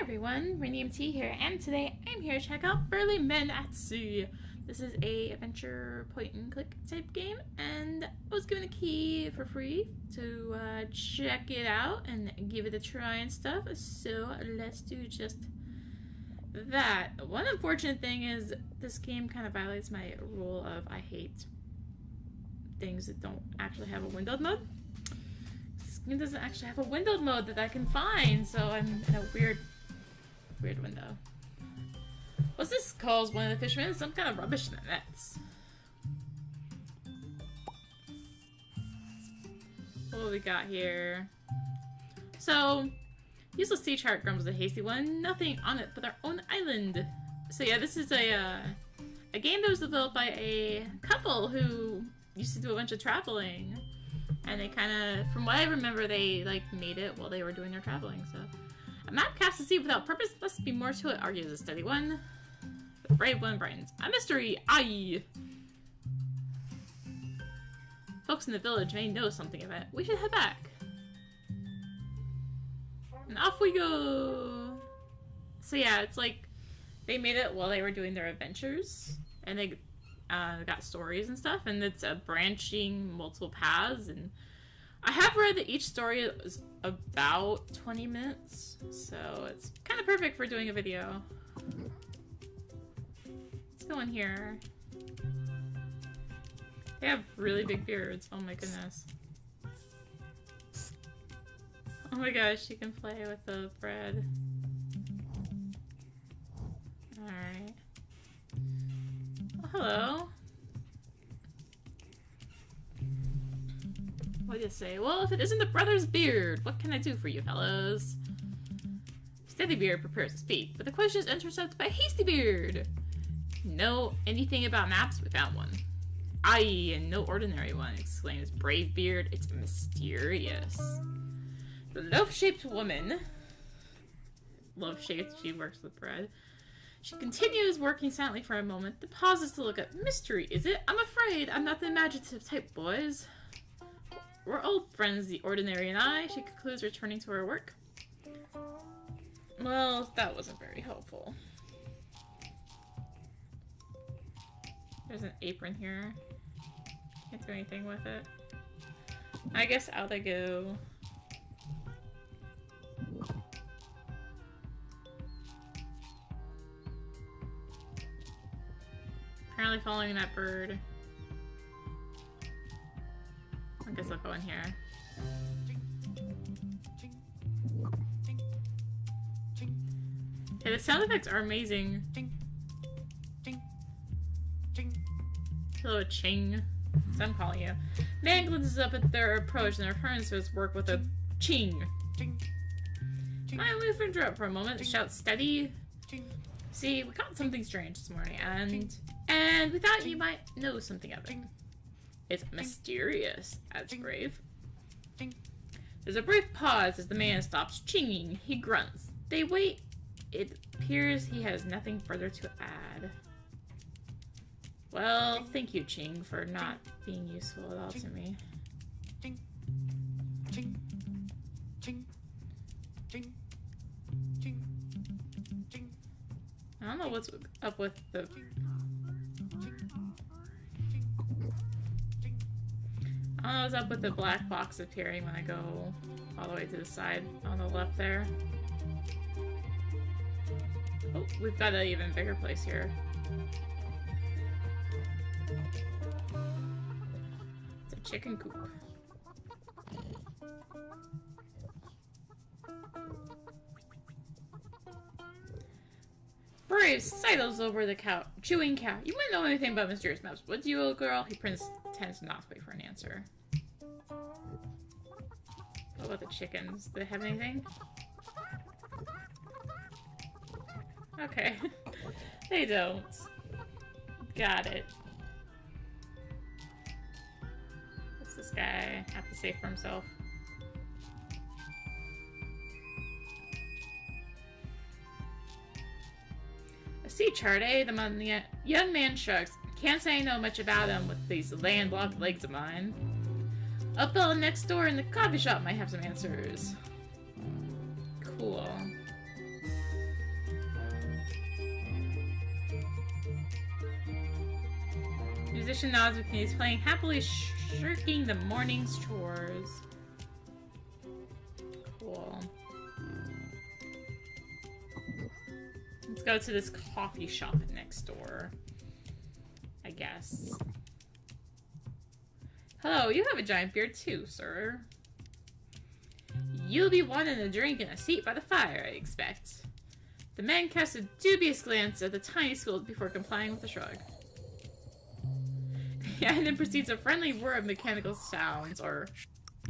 everyone, rinimt here, and today I'm here to check out Burly Men at Sea. This is a adventure point-and-click type game, and I was given a key for free to check it out and give it a try and stuff, so let's do just that. One unfortunate thing is this game kind of violates my rule of I hate things that don't actually have a windowed mode. This game doesn't actually have a windowed mode that I can find, so I'm in a weird window. What's this calls one of the fishermen? Some kind of rubbish in the nets. What do we got here? So, useless sea chart grumbles a hasty one. Nothing on it but our own island. So yeah, this is a game that was developed by a couple who used to do a bunch of traveling. And they kind of, from what I remember, they like made it while they were doing their traveling, so. A map cast to sea without purpose must be more to it, argues a steady one. The brave one brightens. A mystery! Aye! Folks in the village may know something of it. We should head back. And off we go! So yeah, it's like, they made it while they were doing their adventures. And they got stories and stuff, and it's branching multiple paths, and I have read that each story is about 20 minutes, so it's kind of perfect for doing a video. Let's go in here. They have really big beards. Oh my goodness. Oh my gosh, you can play with the bread. Alright. Oh, hello. What do you say? Well, if it isn't the brother's beard, what can I do for you, fellows? Steady Beard prepares to speak, but the question is intercepted by Hasty Beard. Know anything about maps? We found one. Aye, and no ordinary one, exclaims Brave Beard. It's mysterious. The loaf-shaped woman. Loaf-shaped, she works with bread. She continues working silently for a moment, then pauses to look at mystery. Is it? I'm afraid I'm not the imaginative type, boys. We're old friends, the ordinary and I, she concludes, returning to her work. Well, that wasn't very helpful. There's an apron here. Can't do anything with it. I guess out I go. Apparently following that bird. I guess I'll go in here. Yeah, the sound effects are amazing. Hello, Ching. So I'm calling you. Man glances up at their approach and returns to his work with a ching. My wife interrupt for a moment to shout steady. See, we caught something strange this morning, and we thought you might know something of it. It's mysterious, adds Brave. There's a brief pause as the man stops chinging. He grunts. They wait. It appears he has nothing further to add. Well, thank you, Ching, for not being useful at all to me. I don't know what's up with the... I don't know what's up with the black box appearing when I go all the way to the side on the left there. Oh, we've got an even bigger place here. It's a chicken coop. Brave sidles over the cow, chewing cow. You wouldn't know anything about mysterious maps, would you, little girl? He tends not to wait for an answer. What about the chickens? Do they have anything? Okay. They don't. Got it. What's this guy have to say for himself? A sea chart, eh? The young man shrugs. Can't say I know much about him with these landlocked legs of mine. A fellow next door in the coffee shop might have some answers. Cool. expedition nods with knees playing, happily shirking the morning's chores. Cool. Let's go to this coffee shop next door, I guess. Hello, you have a giant beard too, sir. You'll be wanting a drink and a seat by the fire, I expect. The man casts a dubious glance at the tiny skull before complying with a shrug. And then proceeds a friendly whir of mechanical sounds, or,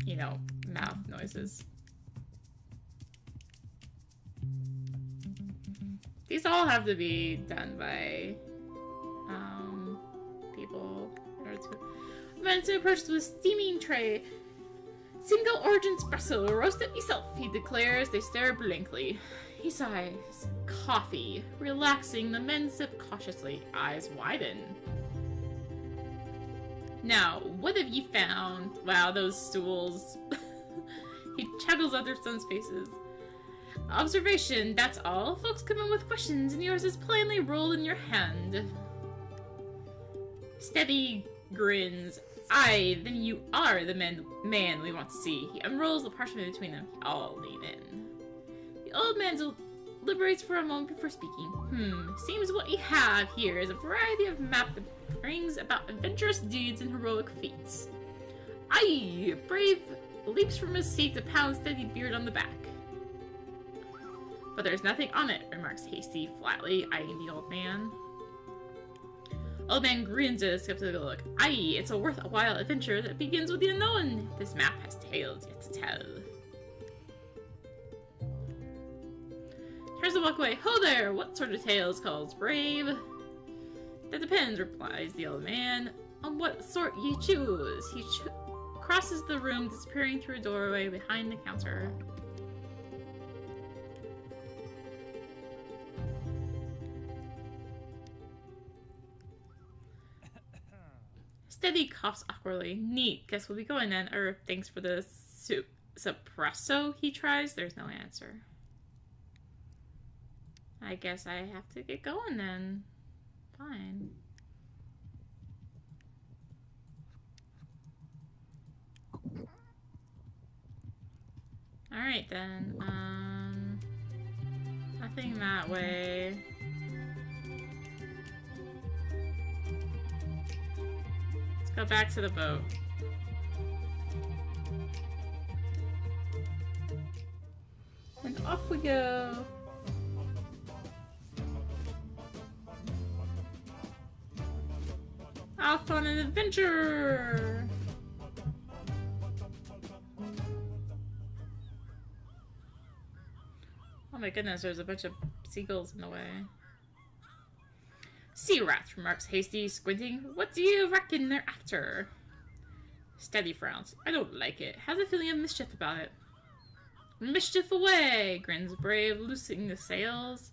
you know, mouth noises. These all have to be done by, people. Manson approaches with a steaming tray. Single origin espresso, roast it yourself, he declares. They stare blankly. He sighs. Coffee. Relaxing, the men sip cautiously. Eyes widen. Now, what have you found? Wow, those stools. He chuckles at their sons' faces. Observation, that's all. Folks come in with questions, and yours is plainly rolled in your hand. Steady grins. Aye, then you are the man we want to see. He unrolls the parchment between them. All lean in. The old man deliberates for a moment before speaking. Seems what you have here is a variety of map that brings about adventurous deeds and heroic feats. Aye, brave leaps from his seat to pound steady beard on the back. But there's nothing on it, remarks Hasty flatly, eyeing the old man. Old man grins at a skeptical look. Aye, it's a worthwhile adventure that begins with the unknown. This map has tales yet to tell. Tries to walk away. Ho there! What sort of tales, calls Brave? That depends, replies the old man. On what sort you choose. He crosses the room, disappearing through a doorway behind the counter. Steady coughs awkwardly. Neat. Guess we'll be going then. Thanks for the suppresso he tries. There's no answer. I guess I have to get going then. Fine. Alright then. Nothing that way. Go back to the boat. And off we go. Off on an adventure! Oh my goodness, there's a bunch of seagulls in the way. Sea rats, remarks Hasty, squinting. What do you reckon they're after? Steady frowns. I don't like it. Has a feeling of mischief about it. Mischief away, grins Brave, loosening the sails.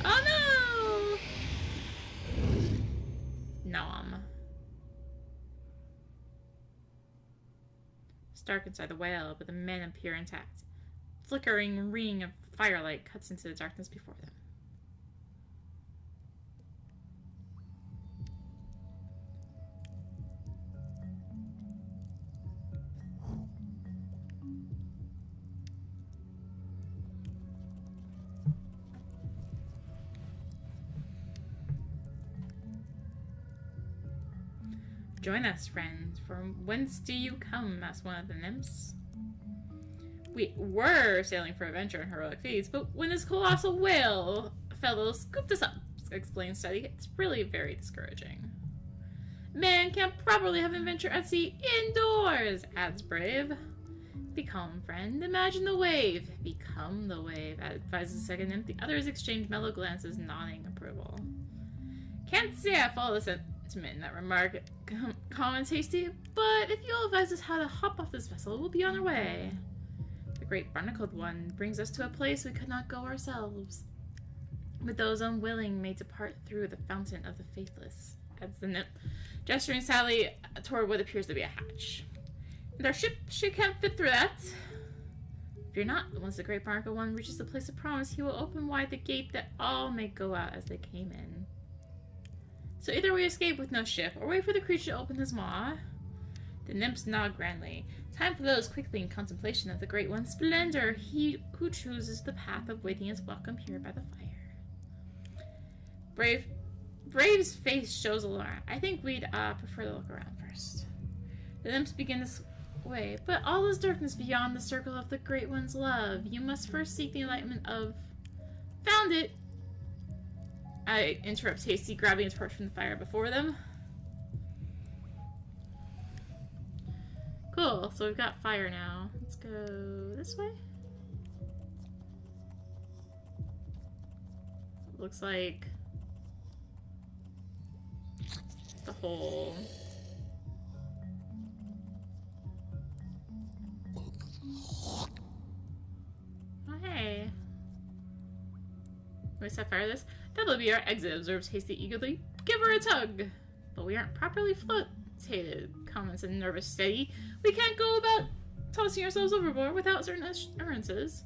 Oh no! Nom. It's dark inside the whale, but the men appear intact. Flickering ring of firelight cuts into the darkness before them. Join us, friends. From whence do you come? Asked one of the nymphs. We were sailing for adventure and heroic feats, but when this colossal whale fellow scooped us up, explained Steady, it's really very discouraging. Man can't properly have adventure at sea indoors, adds Brave. Be calm, friend. Imagine the wave. Become the wave, advises the second nymph. The others exchange mellow glances, nodding approval. Can't say I follow the sentiment in that remark, comments Hasty, but if you'll advise us how to hop off this vessel, we'll be on our way. The great barnacled one brings us to a place we could not go ourselves. But those unwilling may depart through the fountain of the faithless, adds the nymph, gesturing sadly toward what appears to be a hatch. And our ship, she can't fit through that. Fear not, once the great Barnacle One reaches the place of promise, he will open wide the gate that all may go out as they came in. So either we escape with no ship, or wait for the creature to open his maw. The nymphs nod grandly. Time for those quickly in contemplation of the Great One's splendor. He who chooses the path of waiting is welcome here by the fire. Brave's face shows alarm. I think we'd prefer to look around first. The nymphs begin this way, but all is darkness beyond the circle of the Great One's love. You must first seek the enlightenment of... Found it! I interrupt Hasty, grabbing a torch from the fire before them. Cool, so we've got fire now. Let's go this way. Looks like the hole. Oh, hey. Can we set fire to this? That'll be our exit, observes Hasty eagerly. Give her a tug! But we aren't properly flotated, comments a nervous Steady. We can't go about tossing ourselves overboard without certain assurances.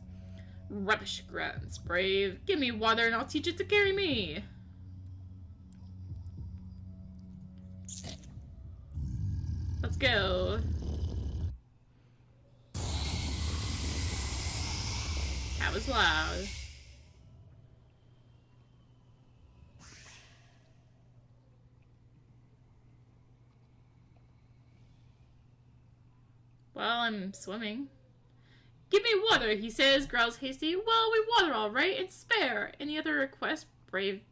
Rubbish, grunts Brave. Give me water and I'll teach it to carry me. Let's go. That was loud. Well, I'm swimming. Give me water, he says, growls Hasty. Well, we water all right, and spare. Any other request? Brave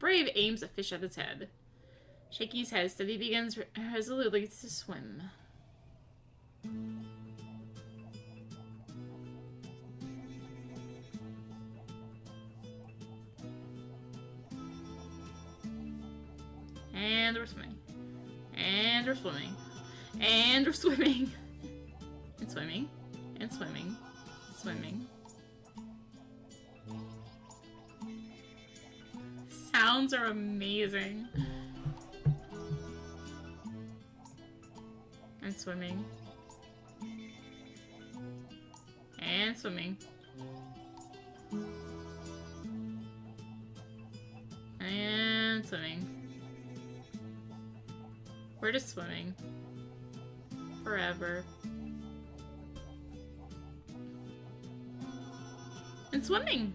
aims a fish at its head. Shaking his head, Steady begins resolutely to swim. And we're swimming. And we're swimming. And we're swimming. And swimming. And swimming. Swimming. Sounds are amazing. And swimming. And swimming. And swimming. We're just swimming. Forever. And swimming!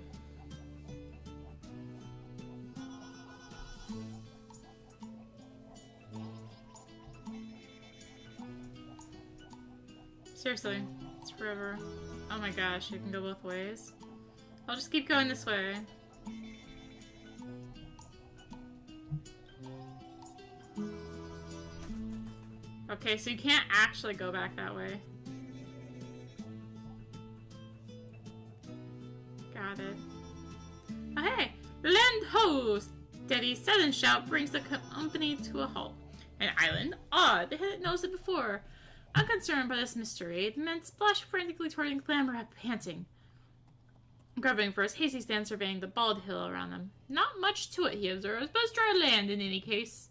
Seriously, it's forever. Oh my gosh, it can go both ways. I'll just keep going this way. Okay, so you can't actually go back that way. Got it. Oh hey! Land ho! Steady's sudden shout brings the company to a halt. An island? Odd, they hadn't noticed it before. Unconcerned by this mystery, the men splash frantically toward the clamor, panting. Grubbing first, Hasty stands surveying the bald hill around them. Not much to it, he observes, but it's dry land in any case.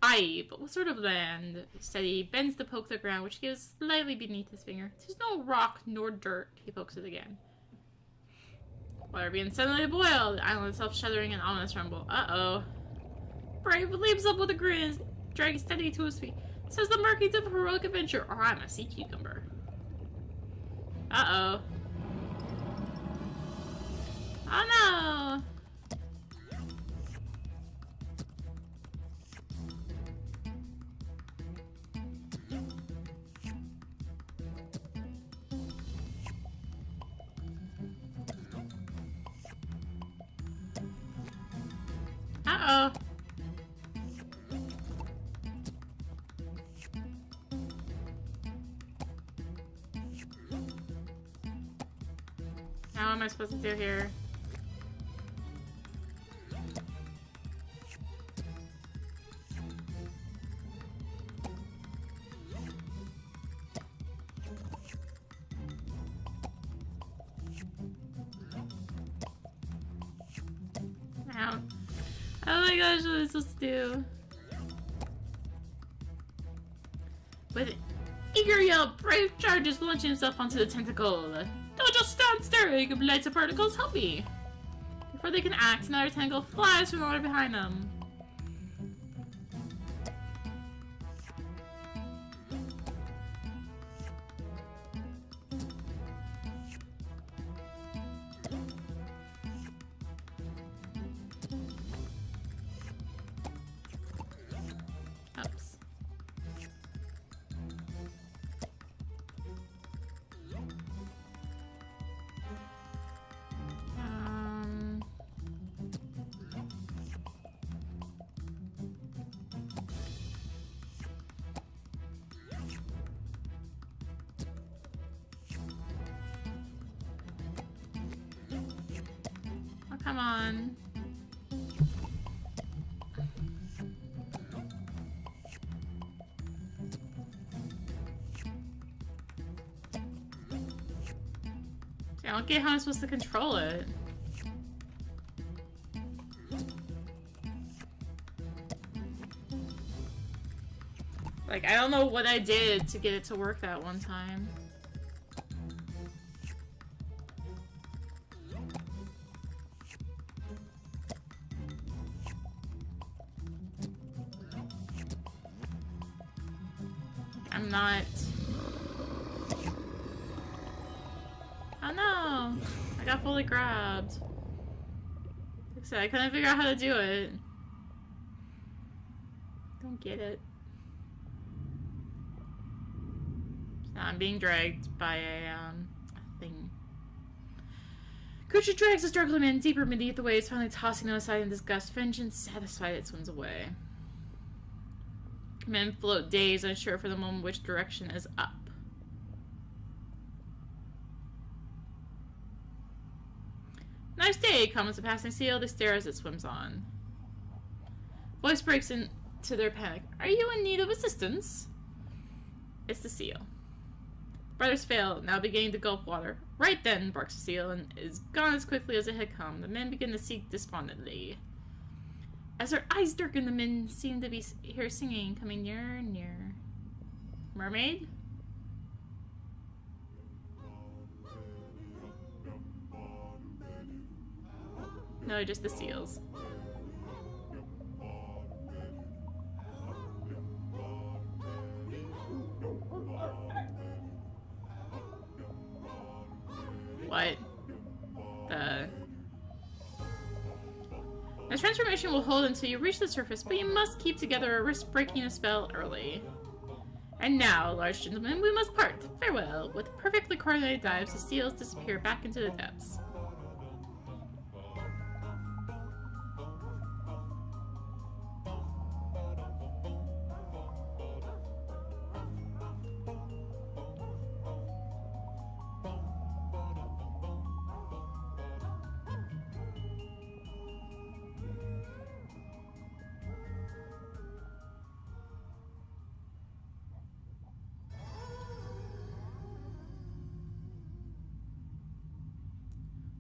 Aye, but what sort of land? Steady bends to poke the ground, which gives slightly beneath his finger. There's no rock nor dirt. He pokes it again. Water being suddenly boiled, the island itself shuddering in ominous rumble. Uh-oh. Brave leaps up with a grin, dragging Steady to his feet. Says the markings of a heroic adventure, or I'm a sea cucumber. Uh-oh. Oh no! Uh-oh. Now what am I supposed to do here? Ow. Oh my gosh, what am I supposed to do? With eager yell, Brave charges, launching himself onto the tentacle. Don't just stand staring, lights of particles, help me! Before they can act, another tentacle flies from the water behind them. Oops. Oh, come on. I don't get how I'm supposed to control it. Like, I don't know what I did to get it to work that one time. I'm not... Oh no! I got fully grabbed. Like I said, I couldn't figure out how to do it. Don't get it. So I'm being dragged by a thing. Creature drags the struggling man deeper beneath the waves, finally tossing them aside in disgust. Vengeance satisfied, it swims away. Men float dazed, unsure for the moment which direction is up. Nice day, comments a passing seal. They stare as it swims on. Voice breaks into their panic. Are you in need of assistance? It's the seal. Brothers fail, now beginning to gulp water. Right then, barks the seal, and is gone as quickly as it had come. The men begin to seek despondently. As their eyes darken, the men seem to be hear singing, coming nearer and nearer. Mermaid? No, just the seals. What? The transformation will hold until you reach the surface, but you must keep together or risk breaking a spell early. And now, large gentlemen, we must part. Farewell. With perfectly coordinated dives, the seals disappear back into the depths.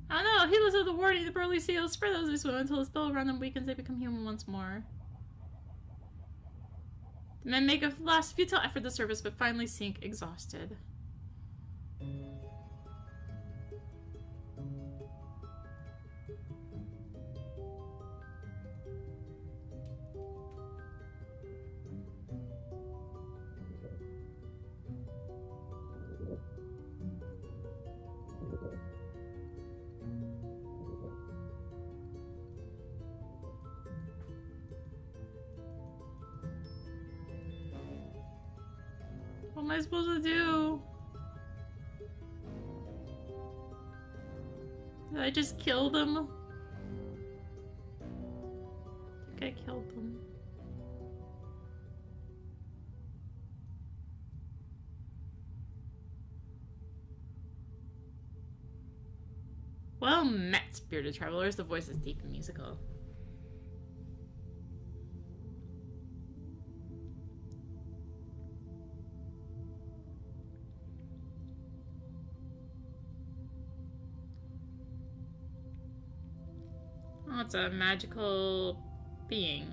Oh no, heedless of the warning, the burly seals spread those who swim until the spell around them weakens, they become human once more. The men make a last futile effort to surface, but finally sink exhausted. What am I supposed to do? Did I just kill them? I think I killed them. Well met, bearded travelers. The voice is deep and musical. Oh, it's a magical being.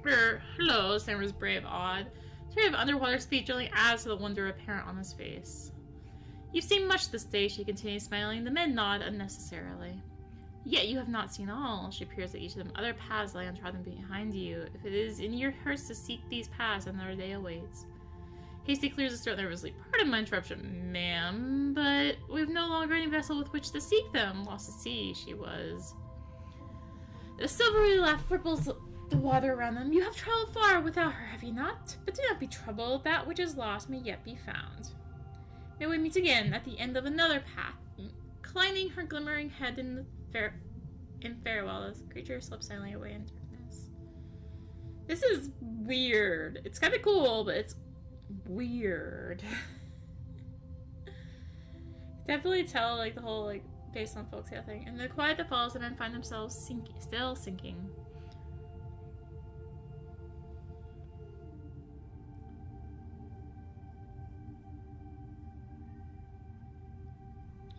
Hello, stammers brave odd. Tear of underwater speed drilling adds to the wonder apparent on his face. You've seen much this day, she continues, smiling. The men nod unnecessarily. Yet you have not seen all. She peers at each of them. Other paths lie untrodden behind you. If it is in your hearts to seek these paths, another day awaits. Hasty clears his throat nervously. Pardon my interruption, ma'am, but we've no longer any vessel with which to seek them. Lost at sea, she was. The silvery laugh ripples the water around them. You have traveled far without her, have you not? But do not be troubled. That which is lost may yet be found. May we meet again at the end of another path. Inclining her glimmering head in farewell, as the creature slips silently away in darkness. This is weird. It's kind of cool, but it's weird. Definitely tell like the whole like based on folktale thing. And the quiet that follows, the men find themselves still sinking.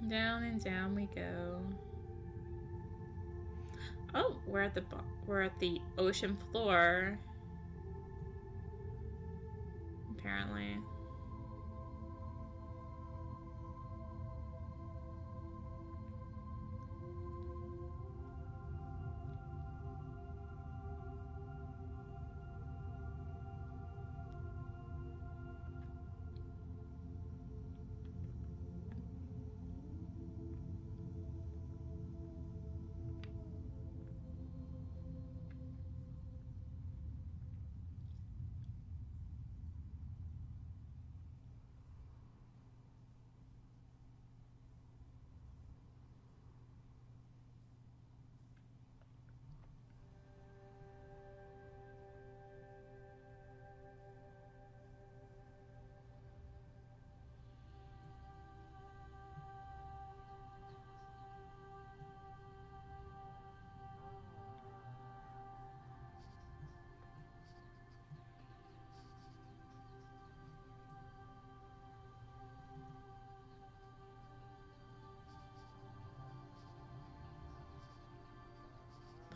Down and down we go. Oh, we're at the ocean floor. Apparently.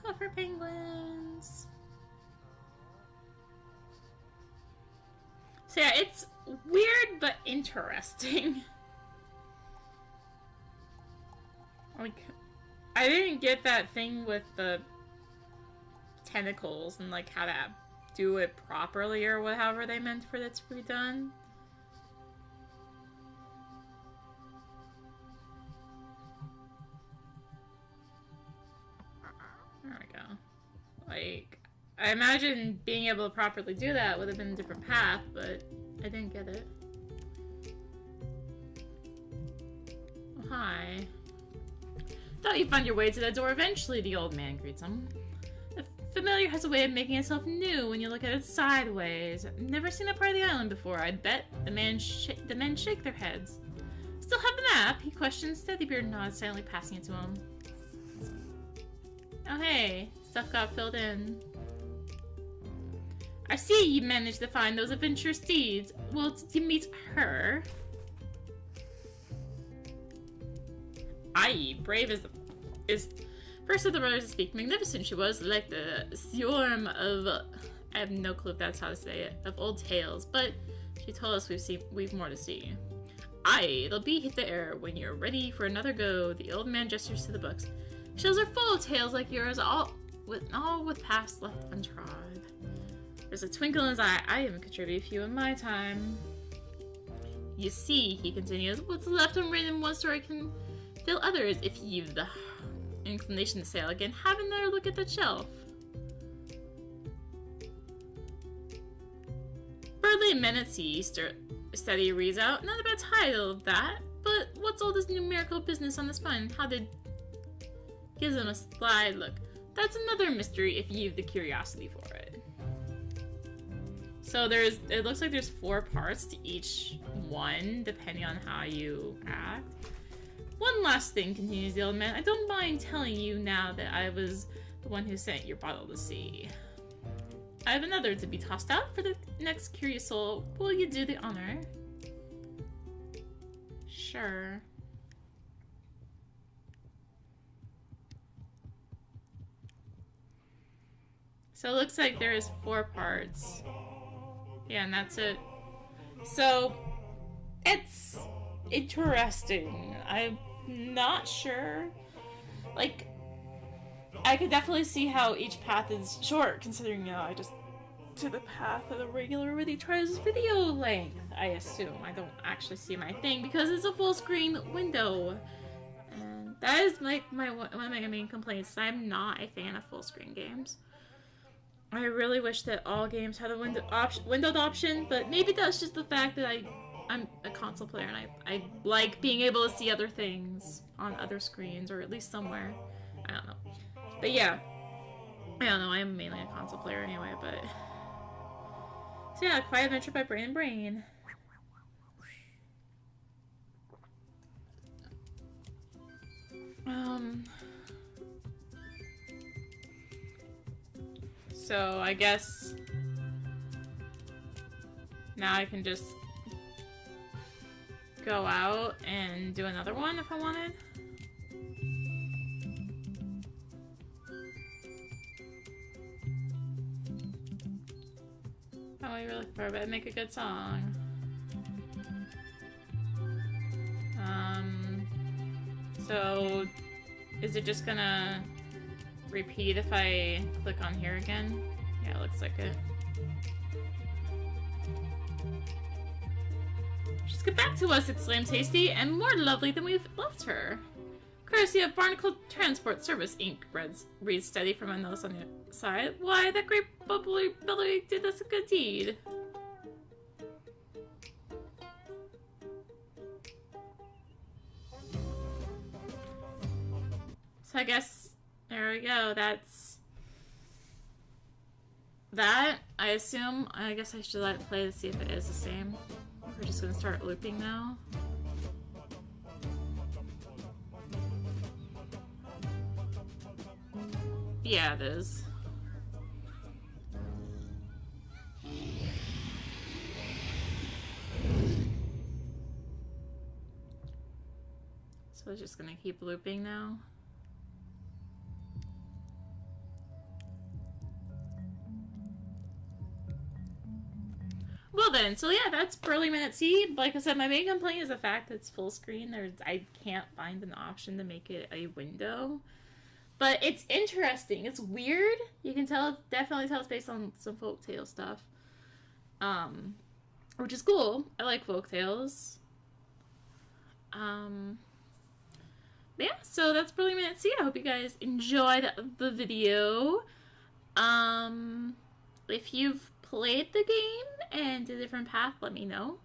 Puffer penguins. So yeah, it's weird but interesting. Like, I didn't get that thing with the tentacles and like how to do it properly or whatever they meant for it to be done. There we go. Like, I imagine being able to properly do that would have been a different path, but I didn't get it. Oh, hi. Thought you'd find your way to that door eventually, the old man greets him. The familiar has a way of making itself new when you look at it sideways. Never seen that part of the island before, I bet. The men shake their heads. Still have the map? He questions. Steadybeard nods, silently passing it to him. Oh hey, stuff got filled in. I see you managed to find those adventurous deeds. Well, to meet her. Aye, brave is first of the brothers to speak. Magnificent she was, like the swarm of I have no clue if that's how to say it, of old tales, but she told us we've more to see. Aye, it'll be there when you're ready for another go. The old man gestures to the books. Shelves are full of tales like yours, all with past left untrod. There's a twinkle in his eye. I even contribute a few in my time. You see, he continues, what's left unwritten in one story can fill others. If you've the inclination to sail again, have another look at the shelf. Burly Men At Sea, Steady reads out. Not a bad title of that, but what's all this numerical business on the spine? How did... Gives him a sly look. That's another mystery if you've the curiosity for it. So it looks like there's 4 parts to each one, depending on how you act. One last thing, continues the old man. I don't mind telling you now that I was the one who sent your bottle to sea. I have another to be tossed out for the next curious soul. Will you do the honor? Sure. So it looks like there is 4 parts. Yeah, and that's it. So, it's interesting. I'm not sure. Like, I could definitely see how each path is short, considering, you know, I just did the path of the regular Rini Tries video length, I assume. I don't actually see my thing because it's a full screen window. And that is like one of my main complaints. I'm not a fan of full screen games. I really wish that all games had a windowed option, but maybe that's just the fact that I'm a console player and I like being able to see other things on other screens, or at least somewhere. I don't know. But yeah, I don't know, I am mainly a console player anyway, but... So yeah, Quiet Adventure by Brain and Brain. So I guess now I can just go out and do another one if I wanted. Oh, you're looking for, but make a good song. So is it just gonna repeat if I click on here again? Yeah, it looks like it. Just get back to us, exclaimed Tasty, and more lovely than we've left her. Courtesy of Barnacle Transport Service, Inc. reads steady from a notice on the side. Why, that great bubbly Billy did us a good deed. So I guess, there we go, that's that, I assume. I guess I should let it play to see if it is the same. We're just gonna start looping now. Yeah, it is. So it's just gonna keep looping now. Well then, so yeah, that's Burly Men At Sea. Like I said, my main complaint is the fact that it's full screen. I can't find an option to make it a window. But it's interesting. It's weird. You can tell, definitely tell it's based on some folktale stuff. Which is cool. I like folktales. But yeah, so that's Burly Men At Sea. I hope you guys enjoyed the video. If you've played the game and did a different path, let me know.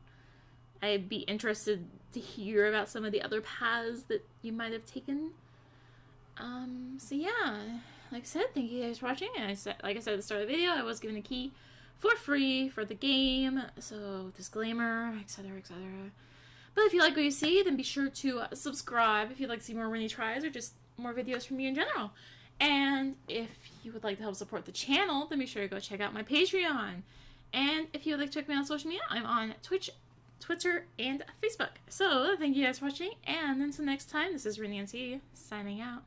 I'd be interested to hear about some of the other paths that you might have taken. So yeah, like I said, thank you guys for watching. And like I said at the start of the video, I was given a key for free for the game, so disclaimer, etc, etc. But if you like what you see, then be sure to subscribe if you'd like to see more Rini Tries or just more videos from me in general. And if you would like to help support the channel, then be sure to go check out my Patreon. And if you would like to check me out on social media, I'm on Twitch, Twitter, and Facebook. So thank you guys for watching, and until next time, this is Rini T signing out.